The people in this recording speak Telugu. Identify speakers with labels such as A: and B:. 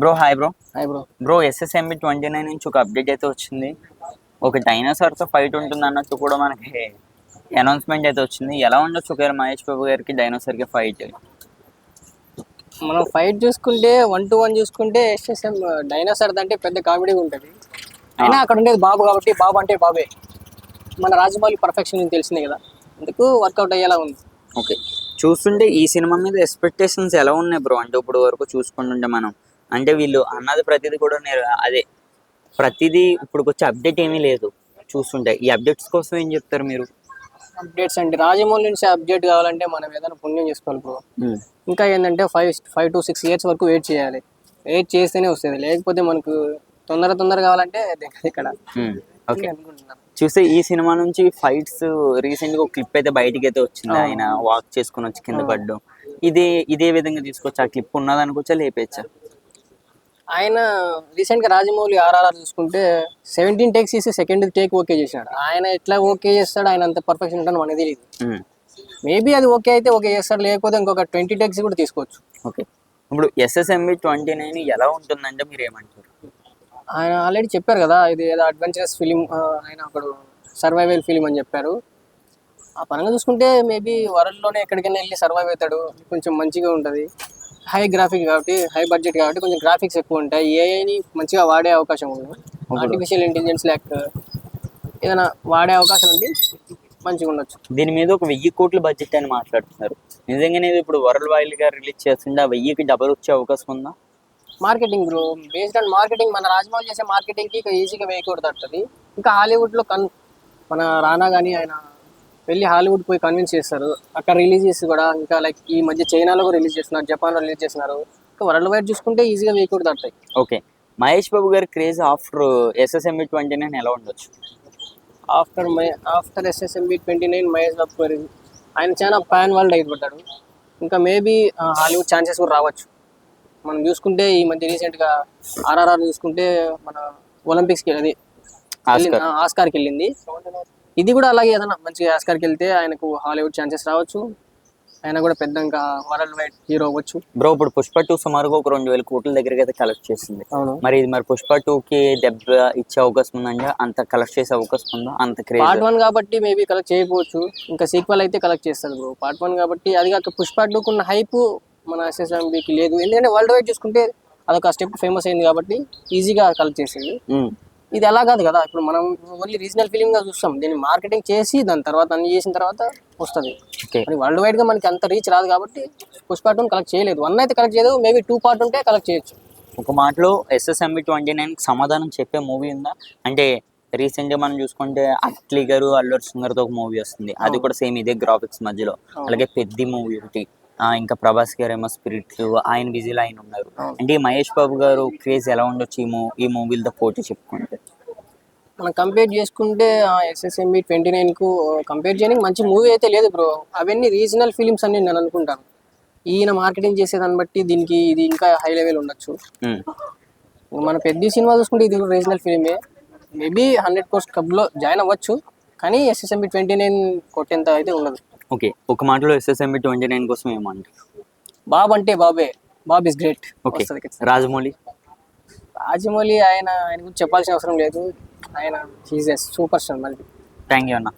A: Bro hi bro.
B: Hi bro.
A: Bro SSMB 29 నుంచి ఒక అప్డేట్ అయితే వచ్చింది. ఒక డైనోసార్తో ఫైట్ ఉంటుంది అన్నట్టు కూడా మనకి అనౌన్స్మెంట్ అయితే వచ్చింది. ఎలా ఉండొచ్చు ఒకవేళ మహేష్ బాబు గారికి డైనోసార్కి ఫైట్?
B: మనం ఫైట్ చూసుకుంటే 1-1 చూసుకుంటే ఎస్ఎస్ఎం డైనోసార్ అంటే పెద్ద కామెడీ ఉంటుంది. అయినా అక్కడ ఉండేది బాబు కాబట్టి బాబు అంటే బాబే. మన రాజమౌళి పర్ఫెక్షన్ తెలిసిందే కదా, అందుకు వర్కౌట్ అయ్యేలా ఉంది.
A: ఓకే, చూస్తుంటే ఈ సినిమా మీద ఎక్స్పెక్టేషన్స్ ఎలా ఉన్నాయి బ్రో? అంటే ఇప్పుడు వరకు చూసుకుంటుంటే మనం అంటే వీళ్ళు అన్నది ప్రతిదీ కూడా అదే ప్రతిదీ ఇప్పుడు వచ్చే అప్డేట్ ఏమీ లేదు. చూస్తుంటే ఈ అప్డేట్స్ కోసం ఏం చెప్తారు మీరు?
B: అప్డేట్స్ అంటే రాజమౌళి నుంచి అప్డేట్ కావాలంటే మనం ఏదైనా పుణ్యం చేసుకోవాలి బ్రో. ఇంకా ఏంటంటే 5 to 6 years వరకు వెయిట్ చేయాలి. వెయిట్ చేస్తేనే వస్తుంది, లేకపోతే మనకు తొందర కావాలంటే ఇక్కడ
A: ఓకే. చూస్తే ఈ సినిమా నుంచి ఫైట్స్ రీసెంట్ గా ఒక క్లిప్ అయితే బయటికి అయితే వచ్చింది. ఆయన వాక్ చేసుకుని వచ్చి కింద పడ్డం, ఇదే విధంగా తీసుకొచ్చి ఆ క్లిప్ ఉన్నది అనుకోవచ్చా, లేపేచ్చా?
B: ఆయన రీసెంట్ గా రాజమౌళి RRR చూసుకుంటే 17 takes ఇస్తే సెకండ్ టేక్ ఓకే చేసినాడు. ఆయన ఎట్లా ఓకే చేస్తాడు, ఆయన అంత పర్ఫెక్షన్ ఉంటాడు మనకి తెలియదు. మేబీ అది ఓకే అయితే ఓకే చేస్తాడు, లేకపోతే ఇంకొక 20 takes కూడా తీసుకోవచ్చు.
A: ఓకే, ఇప్పుడు SSMB 29 ఎలా ఉంటుందంటే మీరు ఏమంటారు?
B: ఆయన ఆల్రెడీ చెప్పారు కదా, ఇది ఏదో అడ్వెంచరస్ ఫిలిం, ఆయన ఒకడు సర్వైవల్ ఫిలిం అని చెప్పారు. ఆ పరంగా చూసుకుంటే మేబీ వరల్డ్లోనే ఎక్కడికైనా వెళ్ళి సర్వైవ్ అవుతాడు. కొంచెం మంచిగా ఉంటుంది. హై గ్రాఫిక్ కాబట్టి, హై బడ్జెట్ కాబట్టి కొంచెం గ్రాఫిక్స్ ఎక్కువ ఉంటాయి. ఏఐని మంచిగా వాడే అవకాశం ఉంది. ఆర్టిఫిషియల్ ఇంటెలిజెన్స్ ఏదైనా వాడే అవకాశం ఉంది, మంచిగా ఉండొచ్చు.
A: దీని మీద ఒక 1000 కోట్ల బడ్జెట్ అని మాట్లాడుతున్నారు. నిజంగానే ఇప్పుడు వరల్డ్ వైడ్ గా రిలీజ్ చేస్తుంటే ఆ 1000కి డబల్ వచ్చే అవకాశం ఉందా?
B: Marketing bro, based on marketing. మన రాజమౌళి చేసే మార్కెటింగ్కి ఈజీగా వేయకూడదు. ఇంకా హాలీవుడ్లో మన రానా కానీ ఆయన వెళ్ళి హాలీవుడ్ పోయి కన్విన్స్ చేస్తారు. అక్కడ రిలీజ్ చేసి కూడా ఇంకా లైక్ ఈ మధ్య చైనాలో కూడా రిలీజ్ చేస్తున్నారు, జపాన్లో రిలీజ్ చేస్తున్నారు. ఇంకా వరల్డ్ వైడ్ చూసుకుంటే ఈజీగా వేయకూడదు.
A: ఓకే, మహేష్ బాబు గారి క్రేజ్ ఆఫ్టర్ SSMB 29 ఎలా ఉండొచ్చు?
B: ఆఫ్టర్ SSMB 29 మహేష్ బాబు గారు ఆయన చాలా పాన్ వరల్డ్ అయిపోతాడు. ఇంకా మేబీ హాలీవుడ్ ఛాన్సెస్ కూడా రావచ్చు. మనం చూసుకుంటే ఈ మధ్య రీసెంట్గా RRR చూసుకుంటే మన ఒలింపిక్స్కి అది ఆస్కార్కి వెళ్ళింది. ఇది కూడా అలాగే ఏదైనా మంచిగా ఆస్కార్కి వెళ్తే ఆయనకు హాలీవుడ్ ఛాన్సెస్ రావచ్చు. ఆయన కూడా పెద్ద ఇంకా వరల్డ్ వైడ్ హీరో అవ్వచ్చు.
A: బ్రో ఇప్పుడు పుష్ప 2 సుమారుగా ఒక 2000 కోట్ల దగ్గరికి అయితే కలెక్ట్ చేసింది.
B: అవును.
A: మరి పుష్ప 2కి దెబ్బ ఇచ్చే అవకాశం ఉందంటే అంత కలెక్ట్ చేసే అవకాశం ఉందా? అంత క్రేజ్
B: పార్ట్ 1 కాబట్టి మేబీ కలెక్ట్ చేయకపోవచ్చు. ఇంకా సీక్వెల్ అయితే కలెక్ట్ చేస్తారు బ్రో. పార్ట్ 1 కాబట్టి అది కాక పుష్ప 2కు ఉన్న హైప్ మన SSMBకి లేదు. ఎందుకంటే వరల్డ్ వైడ్ చూసుకుంటే అదొక స్టెప్ ఫేమస్ అయింది కాబట్టి ఈజీగా కలెక్ట్ చేసింది. ఇది అలా కాదు కదా, ఇప్పుడు మనం ఓన్లీ రీజనల్ ఫిలిం గా చూస్తాం. దీన్ని మార్కెటింగ్ చేసి దాని తర్వాత అన్ని చేసిన తర్వాత వస్తుంది. వరల్డ్ వైడ్ గా మనకి అంత రీచ్ రాదు కాబట్టి పుష్ప 2 కలెక్ట్ చేయలేదు. 1 అయితే కలెక్ట్ చేయలేదు, మేబీ 2 పార్ట్ ఉంటే కలెక్ట్ చేయొచ్చు.
A: ఒక మాటలో SSMB 29కి సమాధానం చెప్పే మూవీ ఉందా? అంటే రీసెంట్ గా మనం చూసుకుంటే అట్లీ గారు అల్లు అర్జున్ గారితో ఒక మూవీ వస్తుంది, అది కూడా సేమ్ ఇదే గ్రాఫిక్స్ మధ్యలో. అలాగే పెద్ద మూవీ ఒకటి, ఇంకా ప్రభాస్ గారు ఏమో స్పిరిట్, ఆయన బిజీలో ఆయన ఉన్నారు. అంటే మహేష్ బాబు గారు క్రేజ్ ఎలా ఉండొచ్చు ఈ మూవీలతో పోటీ చెప్పుకుంటే?
B: మనం కంపేర్ చేసుకుంటే SSMB 29కు కంపేర్ చేయడానికి మంచి మూవీ అయితే లేదు బ్రో. అవన్నీ రీజనల్ ఫిలిమ్స్ అని నేను అనుకుంటాను. ఈయన మార్కెటింగ్ చేసేదాన్ని బట్టి దీనికి ఇది ఇంకా హై లెవెల్ ఉండొచ్చు. మన పెద్ద సినిమా చూసుకుంటే ఇది రీజనల్ ఫిలిమే. మేబీ 100 crores క్లబ్లో జాయిన్ అవ్వచ్చు, కానీ SSMB 29 కొట్టేంత అయితే ఉండదు.
A: ఓకే, ఒక మాటలో SSMB 29 కోసం ఏమంటారు?
B: బాబ్ అంటే బాబే, Bob is great.
A: Okay, Rajamouli
B: ఆయన గురించి చెప్పాల్సిన అవసరం లేదు. ఆయన సూపర్ స్టార్. మళ్ళీ
A: థ్యాంక్ యూ అన్న.